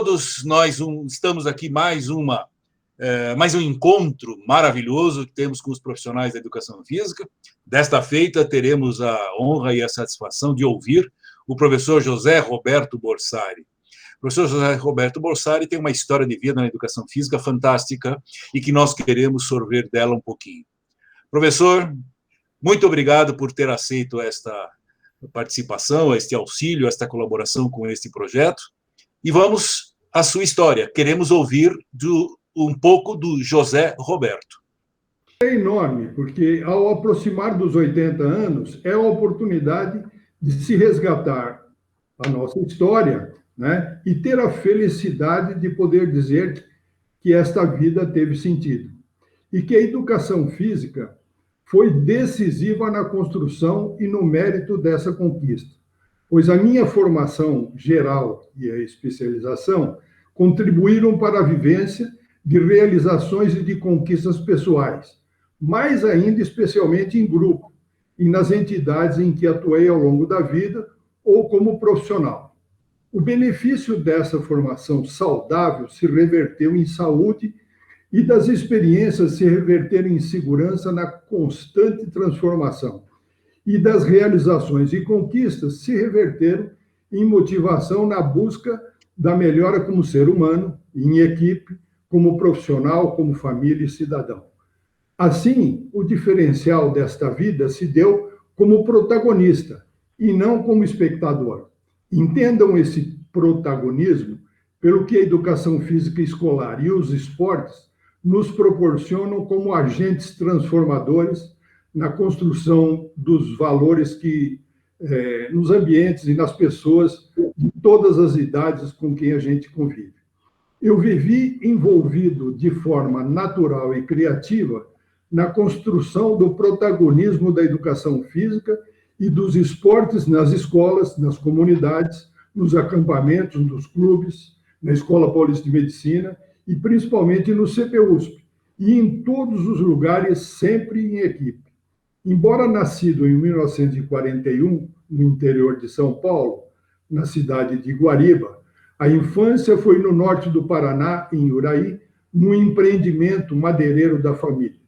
todos. Nós estamos aqui mais um encontro maravilhoso que temos com os profissionais da educação física. Desta feita, teremos a honra e a satisfação de ouvir o professor José Roberto Borsari. O professor José Roberto Borsari tem uma história de vida na educação física fantástica e que nós queremos sorver dela um pouquinho. Professor, muito obrigado por ter aceito esta participação, este auxílio, esta colaboração com este projeto. E vamos à sua história. Queremos ouvir um pouco do José Roberto. É enorme, porque ao aproximar dos 80 anos, é a oportunidade de se resgatar a nossa história, né? E ter a felicidade de poder dizer que esta vida teve sentido. E que a educação física foi decisiva na construção e no mérito dessa conquista, pois a minha formação geral e a especialização contribuíram para a vivência de realizações e de conquistas pessoais, mais ainda especialmente em grupo e nas entidades em que atuei ao longo da vida ou como profissional. O benefício dessa formação saudável se reverteu em saúde e das experiências se reverteram em segurança na constante transformação. E das realizações e conquistas se reverteram em motivação na busca da melhora como ser humano, em equipe, como profissional, como família e cidadão. Assim, o diferencial desta vida se deu como protagonista e não como espectador. Entendam esse protagonismo pelo que a educação física escolar e os esportes nos proporcionam como agentes transformadores na construção dos valores que nos ambientes e nas pessoas de todas as idades com quem a gente convive. Eu vivi envolvido de forma natural e criativa na construção do protagonismo da educação física e dos esportes nas escolas, nas comunidades, nos acampamentos, nos clubes, na Escola Paulista de Medicina e principalmente no CPUSP, e em todos os lugares, sempre em equipe. Embora nascido em 1941, no interior de São Paulo, na cidade de Guariba, a infância foi no norte do Paraná, em Uraí, no empreendimento madeireiro da família.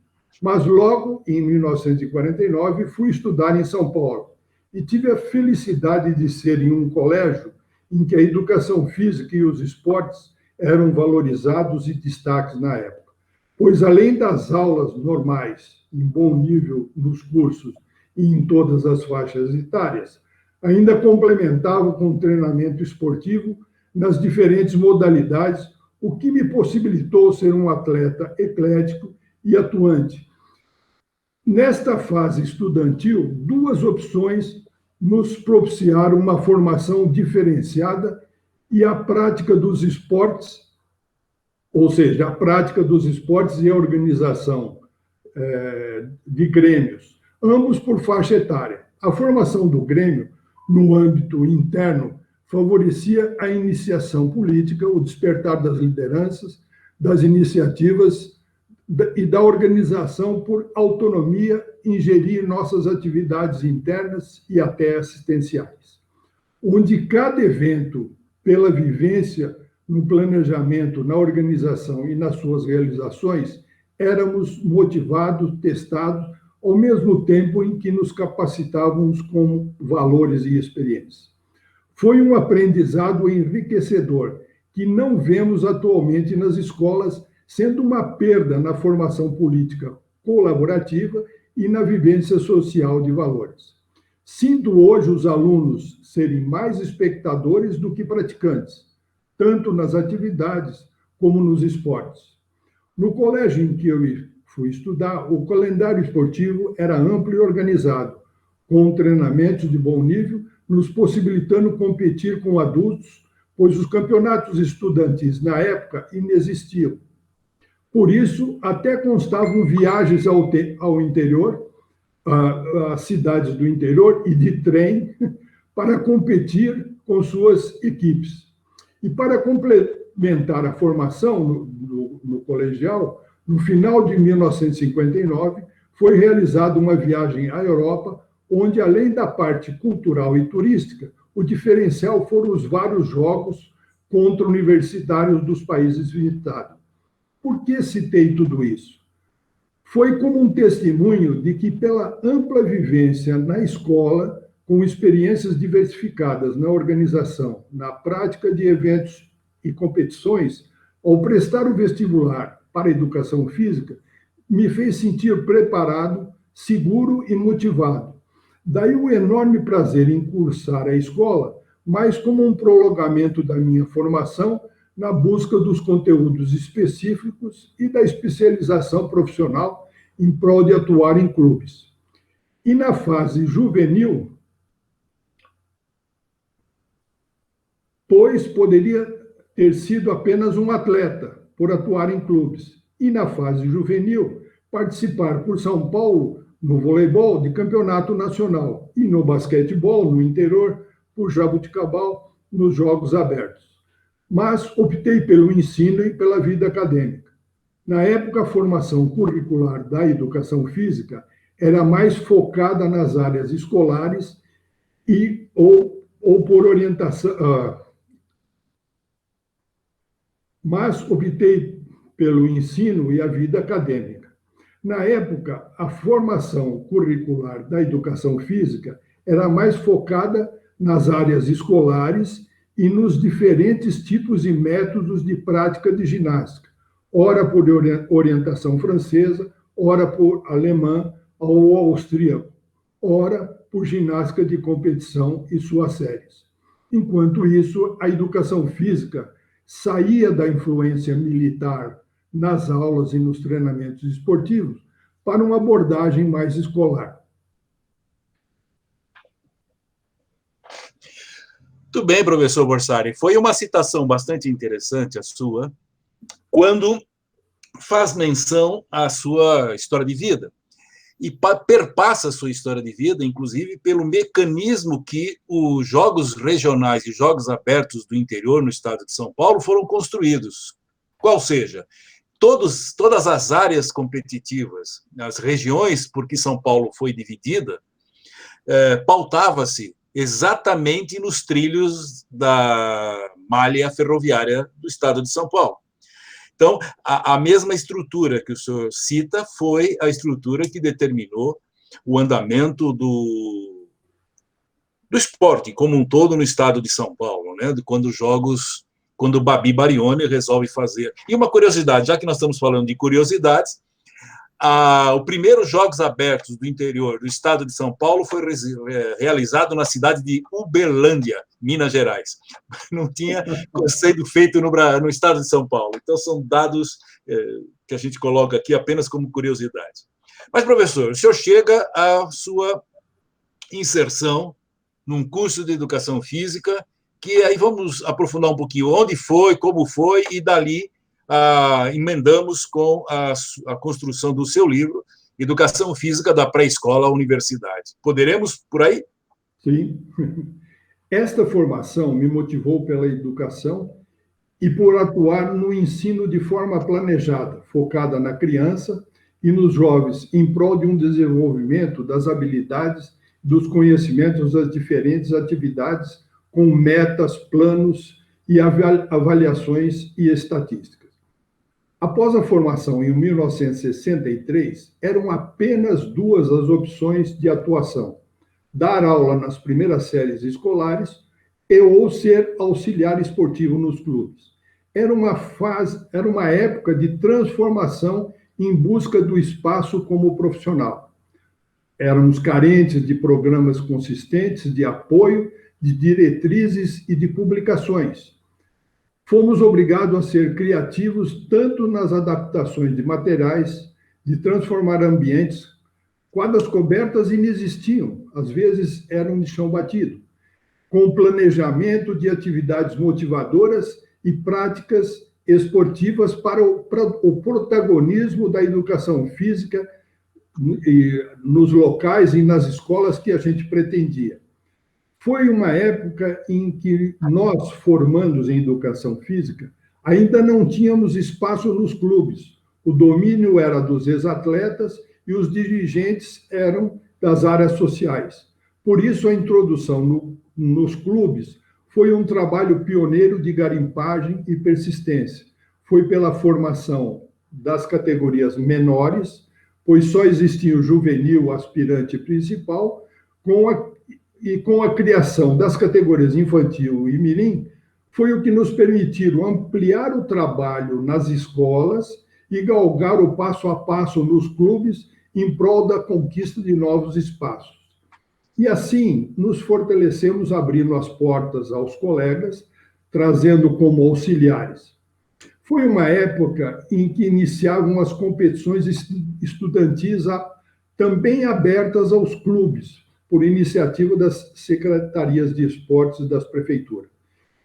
Mas logo, em 1949, fui estudar em São Paulo e tive a felicidade de ser em um colégio em que a educação física e os esportes eram valorizados e destaques na época. Pois, além das aulas normais, em bom nível nos cursos e em todas as faixas etárias, ainda complementavam com treinamento esportivo nas diferentes modalidades, o que me possibilitou ser um atleta eclético e atuante. Nesta fase estudantil, duas opções nos propiciaram uma formação diferenciada e a prática dos esportes, ou seja, a prática dos esportes e a organização de grêmios, ambos por faixa etária. A formação do grêmio, no âmbito interno, favorecia a iniciação política, o despertar das lideranças, das iniciativas e da organização por autonomia em gerir nossas atividades internas e até assistenciais, onde cada evento, pela vivência no planejamento, na organização e nas suas realizações, éramos motivados, testados, ao mesmo tempo em que nos capacitávamos com valores e experiências. Foi um aprendizado enriquecedor, que não vemos atualmente nas escolas, sendo uma perda na formação política colaborativa e na vivência social de valores. Sinto hoje os alunos serem mais espectadores do que praticantes, tanto nas atividades como nos esportes. No colégio em que eu fui estudar, o calendário esportivo era amplo e organizado, com treinamentos de bom nível, nos possibilitando competir com adultos, pois os campeonatos estudantis, na época, inexistiam. Por isso, até constavam viagens ao interior, às cidades do interior e de trem, para competir com suas equipes. E para complementar a formação no colegial, no final de 1959, foi realizada uma viagem à Europa, onde, além da parte cultural e turística, o diferencial foram os vários jogos contra universitários dos países visitados. Por que citei tudo isso? Foi como um testemunho de que, pela ampla vivência na escola, com experiências diversificadas na organização, na prática de eventos e competições, ao prestar o vestibular para a educação física, me fez sentir preparado, seguro e motivado. Daí o enorme prazer em cursar a escola, mas como um prolongamento da minha formação na busca dos conteúdos específicos e da especialização profissional em prol de atuar em clubes. E na fase juvenil, pois poderia ter sido apenas um atleta por atuar em clubes. E na fase juvenil, participar por São Paulo no voleibol de campeonato nacional e no basquetebol no interior por Jaboticabal nos Jogos Abertos. Mas optei pelo ensino e pela vida acadêmica. Na época, a formação curricular da educação física era mais focada nas áreas escolares ou por orientação. Mas optei pelo ensino e a vida acadêmica. Na época, a formação curricular da educação física era mais focada nas áreas escolares e nos diferentes tipos e métodos de prática de ginástica, ora por orientação francesa, ora por alemã ou austríaco, ora por ginástica de competição e suas séries. Enquanto isso, a educação física saía da influência militar nas aulas e nos treinamentos esportivos para uma abordagem mais escolar. Muito bem, professor Borsari. Foi uma citação bastante interessante a sua, quando faz menção à sua história de vida. E perpassa a sua história de vida, inclusive, pelo mecanismo que os Jogos Regionais e Jogos Abertos do interior no estado de São Paulo foram construídos. Qual seja, todas as áreas competitivas, as regiões por que São Paulo foi dividida, pautava-se exatamente nos trilhos da malha ferroviária do estado de São Paulo. Então, a mesma estrutura que o senhor cita foi a estrutura que determinou o andamento do esporte como um todo no estado de São Paulo, né? Quando o Babi Barioni resolve fazer. E uma curiosidade, já que nós estamos falando de curiosidades, o primeiro Jogos Abertos do interior do estado de São Paulo foi realizado na cidade de Uberlândia, Minas Gerais. Não tinha sido feito no estado de São Paulo. Então, são dados que a gente coloca aqui apenas como curiosidade. Mas, professor, o senhor chega à sua inserção num curso de educação física, que aí vamos aprofundar um pouquinho onde foi, como foi, e dali emendamos com a construção do seu livro, Educação Física da Pré-Escola à Universidade. Poderemos por aí? Sim. Esta formação me motivou pela educação e por atuar no ensino de forma planejada, focada na criança e nos jovens, em prol de um desenvolvimento das habilidades, dos conhecimentos das diferentes atividades, com metas, planos e avaliações e estatísticas. Após a formação em 1963, eram apenas duas as opções de atuação: dar aula nas primeiras séries escolares ou ser auxiliar esportivo nos clubes. Era uma época de transformação em busca do espaço como profissional. Éramos carentes de programas consistentes de apoio, de diretrizes e de publicações. Fomos obrigados a ser criativos tanto nas adaptações de materiais, de transformar ambientes. Quadras cobertas inexistiam, às vezes eram de chão batido, com planejamento de atividades motivadoras e práticas esportivas para o protagonismo da educação física nos locais e nas escolas que a gente pretendia. Foi uma época em que nós, formandos em educação física, ainda não tínhamos espaço nos clubes. O domínio era dos ex-atletas e os dirigentes eram das áreas sociais. Por isso, a introdução nos clubes foi um trabalho pioneiro de garimpagem e persistência. Foi pela formação das categorias menores, pois só existia o juvenil, aspirante principal, com a criação das categorias infantil e mirim, foi o que nos permitiu ampliar o trabalho nas escolas e galgar o passo a passo nos clubes em prol da conquista de novos espaços. E assim, nos fortalecemos abrindo as portas aos colegas, trazendo como auxiliares. Foi uma época em que iniciavam as competições estudantis também abertas aos clubes, por iniciativa das secretarias de esportes das prefeituras.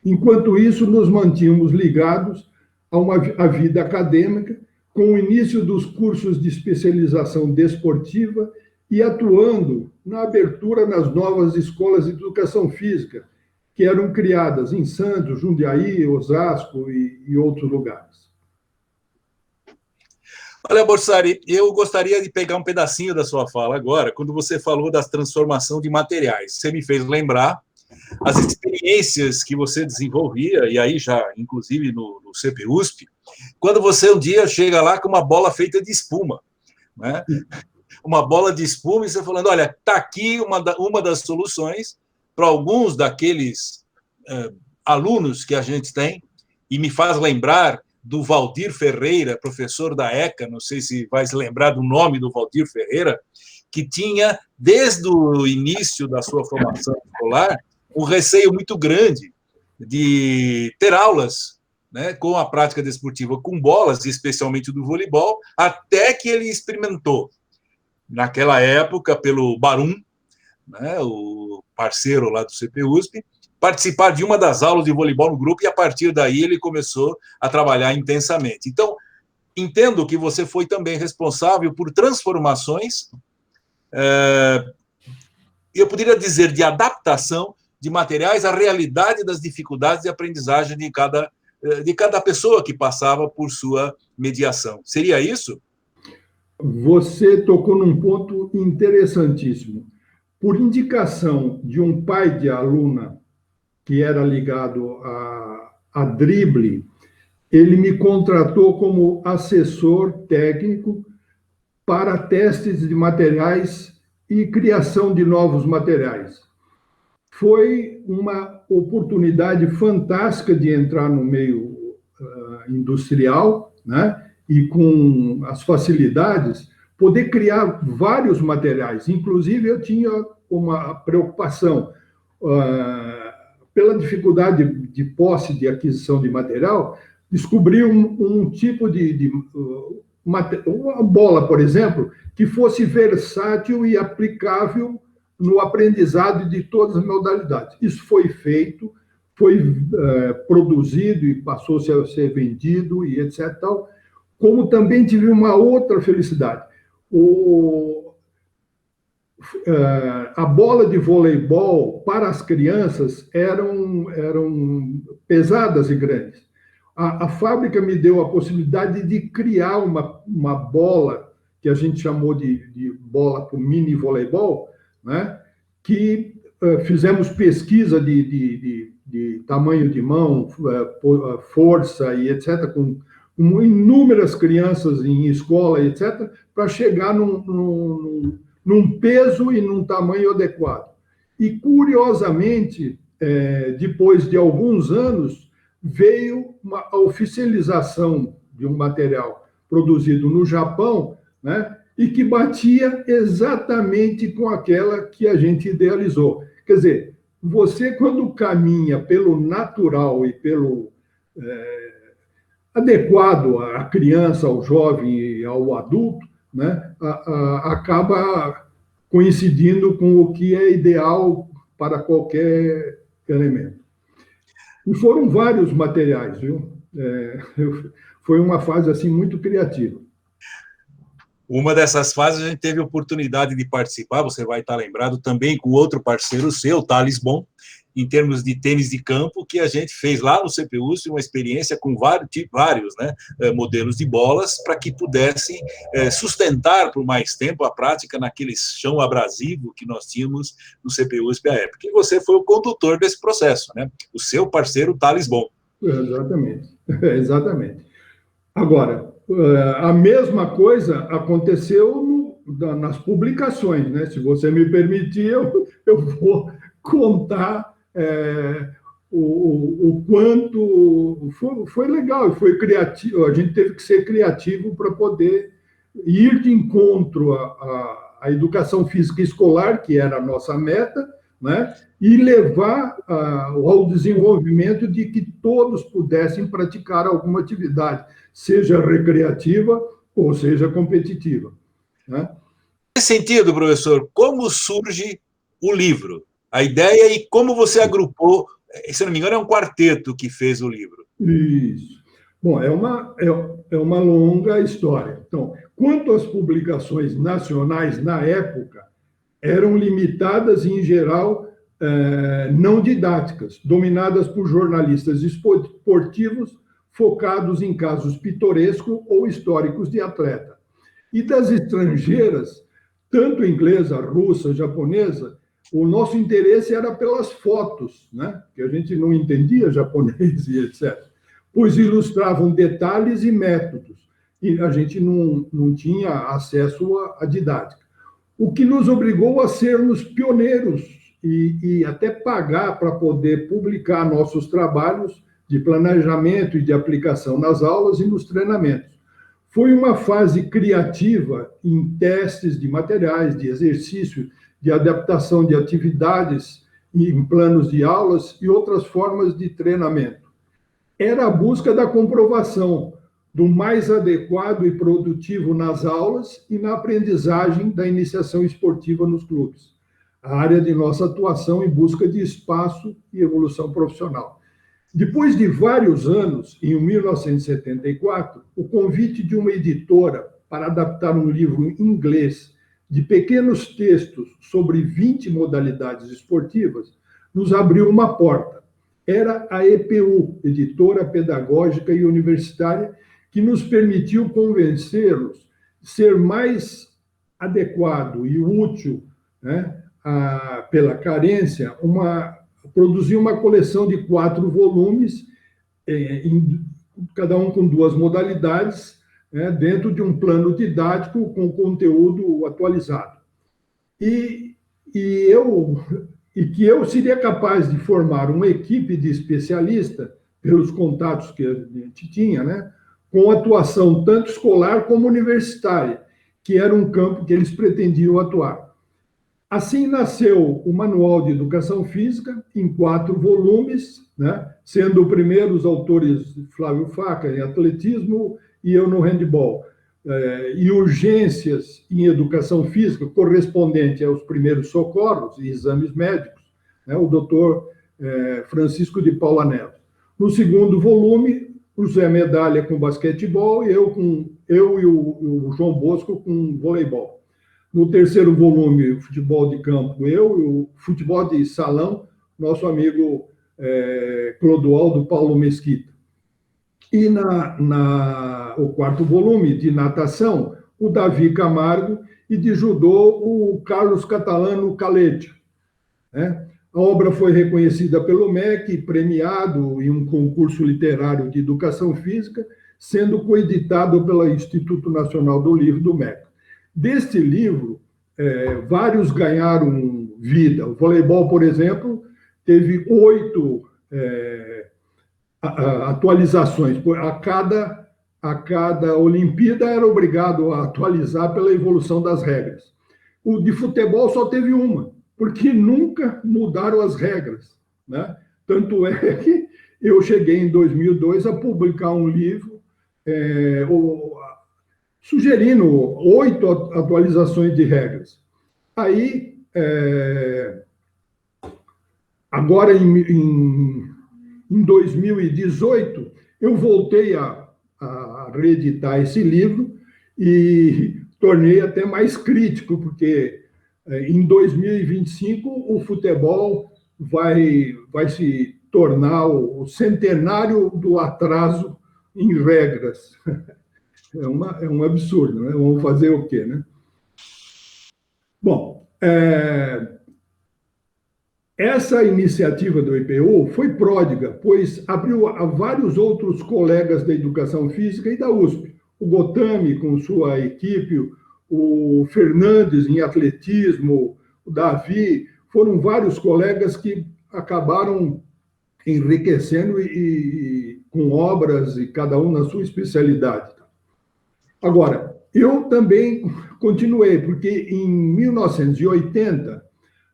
Enquanto isso, nos mantínhamos ligados à vida acadêmica, com o início dos cursos de especialização desportiva e atuando na abertura nas novas escolas de educação física, que eram criadas em Santos, Jundiaí, Osasco e outros lugares. Olha, Borsari, eu gostaria de pegar um pedacinho da sua fala agora, quando você falou da transformação de materiais. Você me fez lembrar as experiências que você desenvolvia, e aí já, inclusive, no CPUSP, quando você um dia chega lá com uma bola feita de espuma, né? Uma bola de espuma, e você falando, olha, está aqui uma das soluções para alguns daqueles alunos que a gente tem, e me faz lembrar do Valdir Ferreira, professor da ECA, não sei se vai se lembrar do nome do Valdir Ferreira, que tinha, desde o início da sua formação escolar, um receio muito grande de ter aulas, né, com a prática desportiva com bolas, especialmente do voleibol, até que ele experimentou, naquela época, pelo Barum, né, o parceiro lá do CPUSP, participar de uma das aulas de voleibol no grupo, e a partir daí ele começou a trabalhar intensamente. Então, entendo que você foi também responsável por transformações, eu poderia dizer, de adaptação de materiais à realidade das dificuldades de aprendizagem de cada pessoa que passava por sua mediação. Seria isso? Você tocou num ponto interessantíssimo. Por indicação de um pai de aluna que era ligado a drible, ele me contratou como assessor técnico para testes de materiais e criação de novos materiais. Foi uma oportunidade fantástica de entrar no meio industrial, né? E com as facilidades, poder criar vários materiais. Inclusive, eu tinha uma preocupação pela dificuldade de posse, de aquisição de material, descobri um tipo uma bola, por exemplo, que fosse versátil e aplicável no aprendizado de todas as modalidades. Isso foi feito, foi produzido e passou a ser vendido e etc. Tal. Como também tive uma outra felicidade. A bola de voleibol para as crianças eram pesadas e grandes. A fábrica me deu a possibilidade de criar uma bola que a gente chamou de bola para o mini voleibol, né? Que fizemos pesquisa de tamanho de mão, força e etc., com inúmeras crianças em escola, etc., para chegar num peso e num tamanho adequado. E, curiosamente, depois de alguns anos, veio a oficialização de um material produzido no Japão, né, e que batia exatamente com aquela que a gente idealizou. Quer dizer, você, quando caminha pelo natural e pelo adequado à criança, ao jovem e ao adulto, né, acaba coincidindo com o que é ideal para qualquer elemento. E foram vários materiais, viu? Foi uma fase assim muito criativa. Uma dessas fases a gente teve a oportunidade de participar, você vai estar lembrado também com outro parceiro seu, Thales Bon, em termos de tênis de campo, que a gente fez lá no CPUSP uma experiência com vários né, modelos de bolas para que pudessem sustentar por mais tempo a prática naquele chão abrasivo que nós tínhamos no CPUSP à época. E você foi o condutor desse processo, né? O seu parceiro, Thales Bon. Exatamente, exatamente. Agora, a mesma coisa aconteceu nas publicações, né? Se você me permitir, eu vou contar o quanto foi legal, foi criativo. A gente teve que ser criativo para poder ir de encontro à educação física escolar, que era a nossa meta, né? E levar ao desenvolvimento de que todos pudessem praticar alguma atividade, seja recreativa ou seja competitiva, né? Nesse sentido, professor, como surge o livro? A ideia e como você agrupou, se não me engano, é um quarteto que fez o livro. Isso. Bom, é uma longa história. Então, quanto às publicações nacionais na época, eram limitadas e, em geral, não didáticas, dominadas por jornalistas esportivos focados em casos pitorescos ou históricos de atleta. E das estrangeiras, tanto inglesa, russa, japonesa, o nosso interesse era pelas fotos, né? Que a gente não entendia japonês e etc., pois ilustravam detalhes e métodos, e a gente não tinha acesso à didática. O que nos obrigou a sermos pioneiros e até pagar para poder publicar nossos trabalhos de planejamento e de aplicação nas aulas e nos treinamentos. Foi uma fase criativa em testes de materiais, de exercício, de adaptação de atividades em planos de aulas e outras formas de treinamento. Era a busca da comprovação do mais adequado e produtivo nas aulas e na aprendizagem da iniciação esportiva nos clubes, a área de nossa atuação em busca de espaço e evolução profissional. Depois de vários anos, em 1974, o convite de uma editora para adaptar um livro em inglês de pequenos textos sobre 20 modalidades esportivas nos abriu uma porta. Era a EPU, Editora Pedagógica e Universitária, que nos permitiu convencê-los de ser mais adequado e útil, né, pela carência, produzir uma coleção de 4 volumes, cada um com 2 modalidades, né, dentro de um plano didático com conteúdo atualizado. E que eu seria capaz de formar uma equipe de especialistas, pelos contatos que a gente tinha, né, com atuação tanto escolar como universitária, que era um campo que eles pretendiam atuar. Assim nasceu o Manual de Educação Física, em 4 volumes, né, sendo o primeiro os autores Flávio Faca, em atletismo, e eu no handball. E Urgências em Educação Física, correspondente aos primeiros socorros e exames médicos, né, o doutor Francisco de Paula Neves. No segundo volume, o Zé Medalha com basquetebol e eu e o João Bosco com voleibol. No terceiro volume, o futebol de campo, eu e o futebol de salão, nosso amigo Clodoaldo Paulo Mesquita. E o quarto volume, de natação, o Davi Camargo, e de judô, o Carlos Catalano Calete, né? A obra foi reconhecida pelo MEC, premiado em um concurso literário de educação física, sendo coeditado pelo Instituto Nacional do Livro do MEC. Deste livro, vários ganharam vida. O voleibol, por exemplo, teve 8 atualizações. A cada Olimpíada era obrigado a atualizar pela evolução das regras. O de futebol só teve uma, porque nunca mudaram as regras, né? Tanto é que eu cheguei em 2002 a publicar um livro sugerindo 8 atualizações de regras. Aí, agora em 2018, eu voltei a reeditar esse livro e tornei até mais crítico, porque em 2025 o futebol vai se tornar o centenário do atraso em regras. É um absurdo, né? Vamos fazer o quê, né? Bom, essa iniciativa do IPU foi pródiga, pois abriu a vários outros colegas da educação física e da USP. O Gotami, com sua equipe, o Fernandes em atletismo, o Davi, foram vários colegas que acabaram enriquecendo e com obras, e cada um na sua especialidade. Agora, eu também continuei, porque em 1980,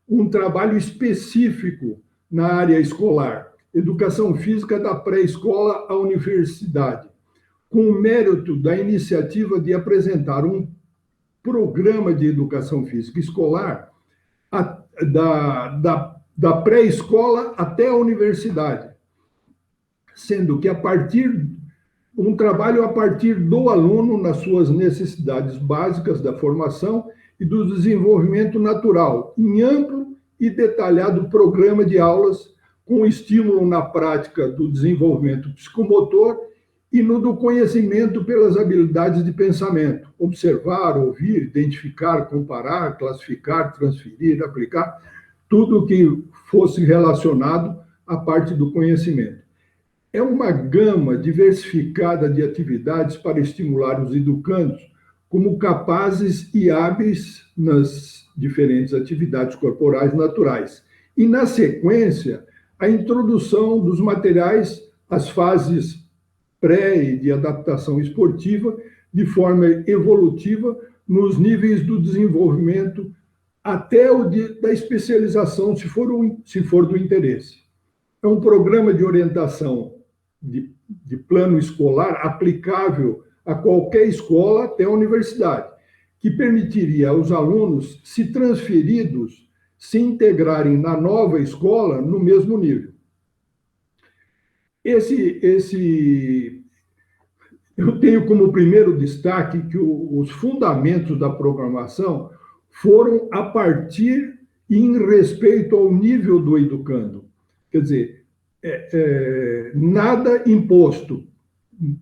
um trabalho específico na área escolar, educação física da pré-escola à universidade, com o mérito da iniciativa de apresentar um programa de educação física escolar da pré-escola até a universidade, sendo que um trabalho a partir do aluno nas suas necessidades básicas da formação e do desenvolvimento natural, em amplo e detalhado programa de aulas com estímulo na prática do desenvolvimento psicomotor e no do conhecimento pelas habilidades de pensamento, observar, ouvir, identificar, comparar, classificar, transferir, aplicar, tudo que fosse relacionado à parte do conhecimento. É uma gama diversificada de atividades para estimular os educandos como capazes e hábeis nas diferentes atividades corporais naturais. E, na sequência, a introdução dos materiais às fases pré e de adaptação esportiva de forma evolutiva nos níveis do desenvolvimento até da especialização, se for do interesse. É um programa de orientação de plano escolar aplicável a qualquer escola até a universidade, que permitiria aos alunos, se transferidos, se integrarem na nova escola no mesmo nível. Eu tenho como primeiro destaque que os fundamentos da programação foram a partir e em respeito ao nível do educando. Quer dizer, nada imposto,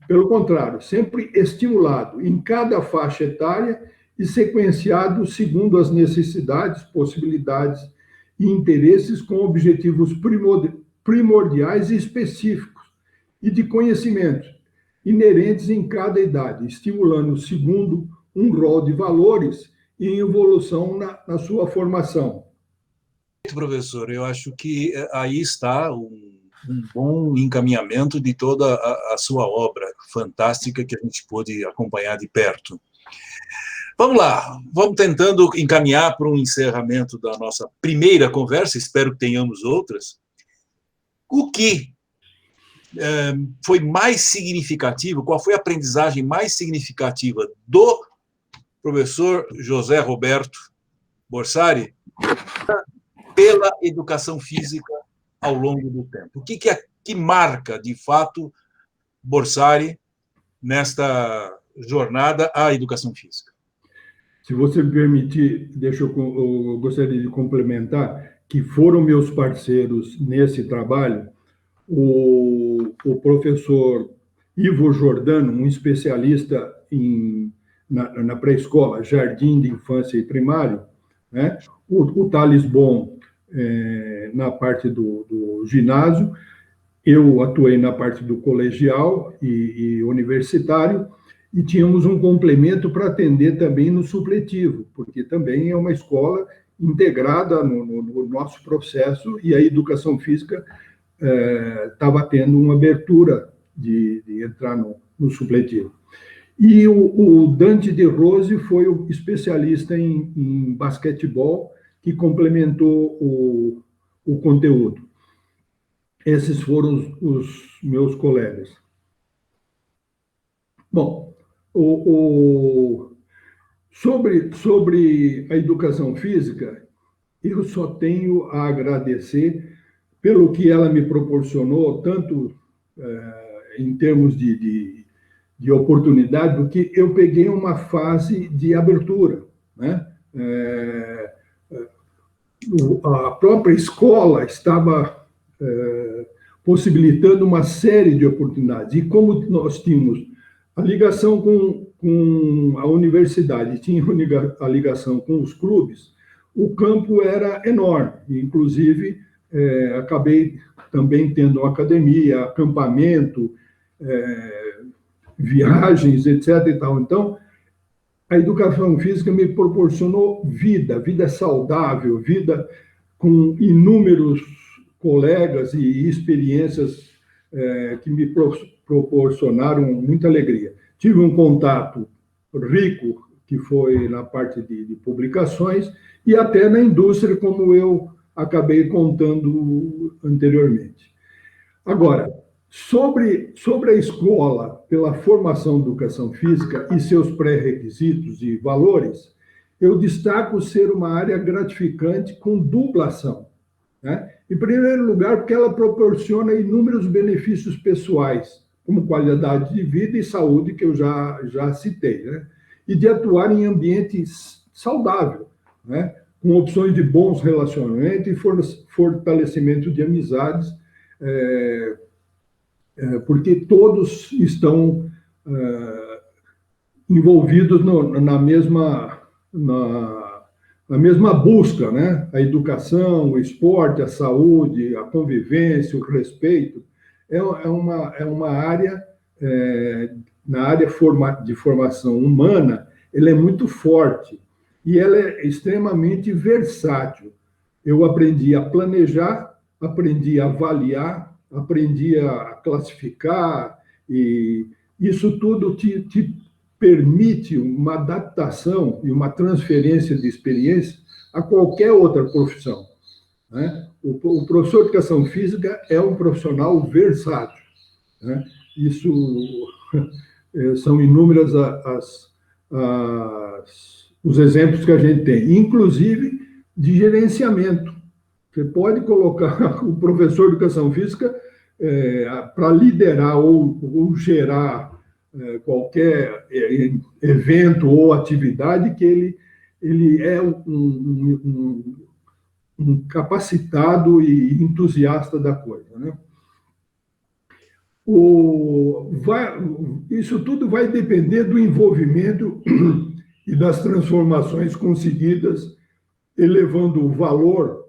pelo contrário, sempre estimulado em cada faixa etária e sequenciado segundo as necessidades, possibilidades e interesses com objetivos primordiais e específicos e de conhecimentos inerentes em cada idade, estimulando segundo um rol de valores e em evolução na sua formação. Professor, eu acho que aí está um bom encaminhamento de toda a sua obra fantástica que a gente pôde acompanhar de perto. Vamos lá, vamos tentando encaminhar para um encerramento da nossa primeira conversa, espero que tenhamos outras. O que foi mais significativo, qual foi a aprendizagem mais significativa do professor José Roberto Borsari pela educação física ao longo do tempo? O que marca, de fato, Borsari nesta jornada à educação física? Se você me permitir, eu gostaria de complementar que foram meus parceiros nesse trabalho o professor Ivo Giordano, um especialista na pré-escola, jardim de infância e primário, né? O Thales Bon, na parte do ginásio, eu atuei na parte do colegial e universitário, e tínhamos um complemento para atender também no supletivo, porque também é uma escola integrada no nosso processo, e a educação física estava tendo uma abertura de entrar no supletivo. E o Dante de Rose foi o especialista em basquetebol, que complementou o conteúdo. Esses foram os meus colegas. Bom, sobre a educação física, eu só tenho a agradecer pelo que ela me proporcionou, tanto em termos de de oportunidade, porque eu peguei uma fase de abertura, né? A própria escola estava possibilitando uma série de oportunidades. E como nós tínhamos a ligação com a universidade, tinha a ligação com os clubes, o campo era enorme. Inclusive, acabei também tendo uma academia, acampamento, viagens, etc. E tal. Então, a educação física me proporcionou vida saudável, vida com inúmeros colegas e experiências que me proporcionaram muita alegria. Tive um contato rico, que foi na parte de publicações, e até na indústria, como eu acabei contando anteriormente. Agora, sobre a escola, pela formação de educação física e seus pré-requisitos e valores, eu destaco ser uma área gratificante com dupla ação, né? Em primeiro lugar, porque ela proporciona inúmeros benefícios pessoais, como qualidade de vida e saúde, que eu já citei, né? E de atuar em ambiente saudável, né? Com opções de bons relacionamentos e fortalecimento de amizades, porque todos estão envolvidos na mesma busca, né? A educação, o esporte, a saúde, a convivência, o respeito. É uma área, na área de formação humana, ela é muito forte e ela é extremamente versátil. Eu aprendi a planejar, aprendi a avaliar, aprendi a classificar, e isso tudo te permite uma adaptação e uma transferência de experiência a qualquer outra profissão, né? O professor de educação física é um profissional versátil, né? Isso são inúmeras os exemplos que a gente tem, inclusive de gerenciamento. Você pode colocar o professor de educação física para liderar ou gerar qualquer evento ou atividade, que ele é um capacitado e entusiasta da coisa, né? Isso tudo vai depender do envolvimento e das transformações conseguidas, elevando o valor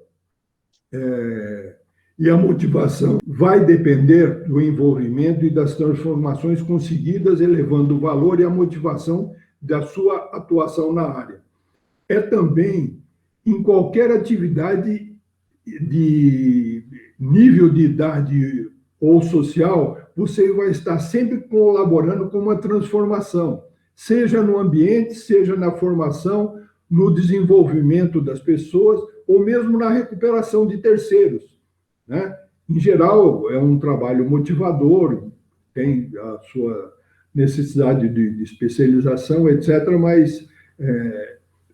e a motivação. Vai depender do envolvimento e das transformações conseguidas, elevando o valor e a motivação da sua atuação na área. É também, em qualquer atividade de nível de idade ou social, você vai estar sempre colaborando com uma transformação, seja no ambiente, seja na formação, no desenvolvimento das pessoas, ou mesmo na recuperação de terceiros, né? Em geral, é um trabalho motivador, tem a sua necessidade de especialização, etc., mas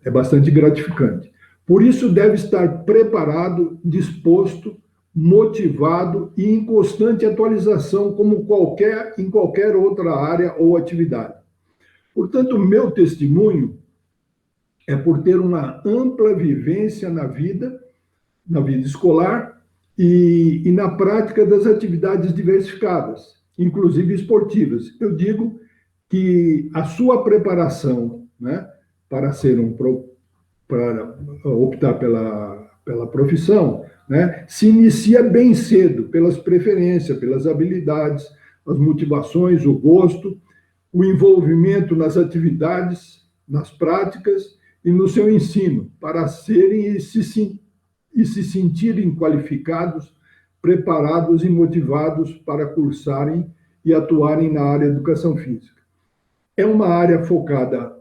é bastante gratificante. Por isso, deve estar preparado, disposto, motivado e em constante atualização, como em qualquer outra área ou atividade. Portanto, meu testemunho é por ter uma ampla vivência na vida escolar e na prática das atividades diversificadas, inclusive esportivas. Eu digo que a sua preparação, né, para optar pela profissão, né, se inicia bem cedo, pelas preferências, pelas habilidades, as motivações, o gosto, o envolvimento nas atividades, nas práticas e no seu ensino, para serem e se sentirem qualificados, preparados e motivados para cursarem e atuarem na área de educação física. É uma área focada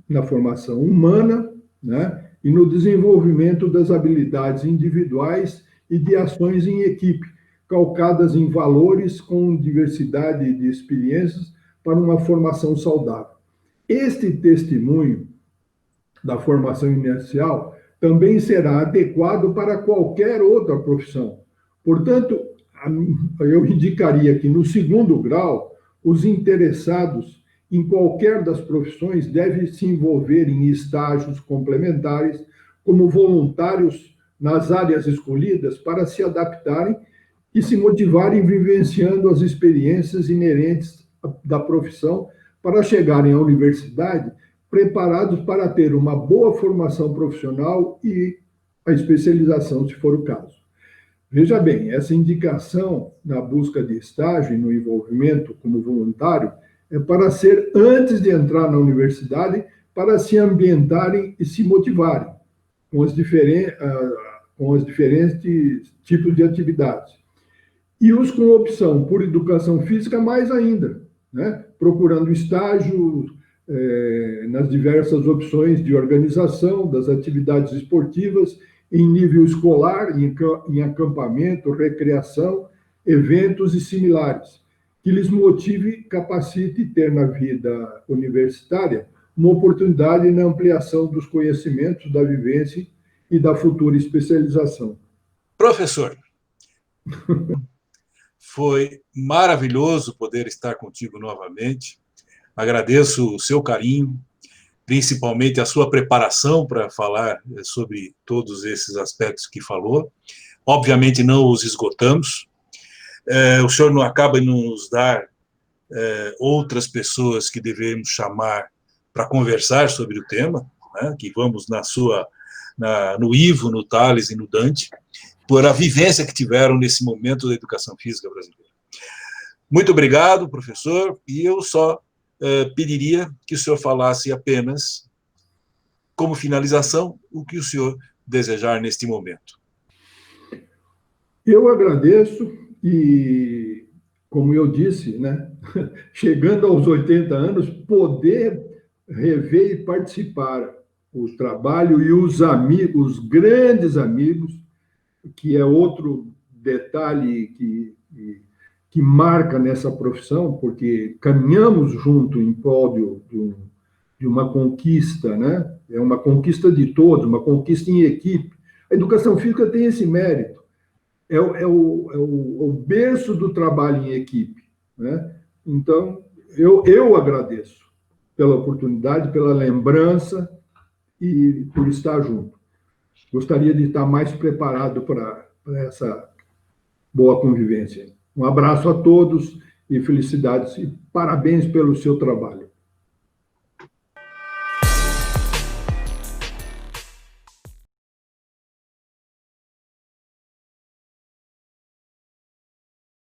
na formação humana, né, e no desenvolvimento das habilidades individuais e de ações em equipe, calcadas em valores com diversidade de experiências para uma formação saudável. Este testemunho da formação inicial também será adequado para qualquer outra profissão. Portanto, eu indicaria que, no segundo grau, os interessados em qualquer das profissões, deve se envolver em estágios complementares como voluntários nas áreas escolhidas para se adaptarem e se motivarem vivenciando as experiências inerentes da profissão para chegarem à universidade preparados para ter uma boa formação profissional e a especialização, se for o caso. Veja bem, essa indicação na busca de estágio e no envolvimento como voluntário é para ser antes de entrar na universidade, para se ambientarem e se motivarem com os diferentes tipos de atividades. E os com opção por educação física, mais ainda, né? Procurando estágio nas diversas opções de organização das atividades esportivas em nível escolar, em acampamento, recreação, eventos e similares, que lhes motive, capacite ter na vida universitária uma oportunidade na ampliação dos conhecimentos, da vivência e da futura especialização. Professor, foi maravilhoso poder estar contigo novamente. Agradeço o seu carinho, principalmente a sua preparação para falar sobre todos esses aspectos que falou. Obviamente não os esgotamos. O senhor não acaba de nos dar outras pessoas que devemos chamar para conversar sobre o tema, né, que vamos no Ivo, no Tales e no Dante, por a vivência que tiveram nesse momento da educação física brasileira. Muito obrigado, professor, e eu só pediria que o senhor falasse apenas, como finalização, o que o senhor desejar neste momento. Eu agradeço e, como eu disse, né, chegando aos 80 anos, poder rever e participar o trabalho e os amigos, os grandes amigos, que é outro detalhe que marca nessa profissão, porque caminhamos junto em prol de uma conquista, né? É uma conquista de todos, uma conquista em equipe. A educação física tem esse mérito. É o berço do trabalho em equipe, né? Então, eu agradeço pela oportunidade, pela lembrança e por estar junto. Gostaria de estar mais preparado para essa boa convivência. Um abraço a todos e felicidades e parabéns pelo seu trabalho.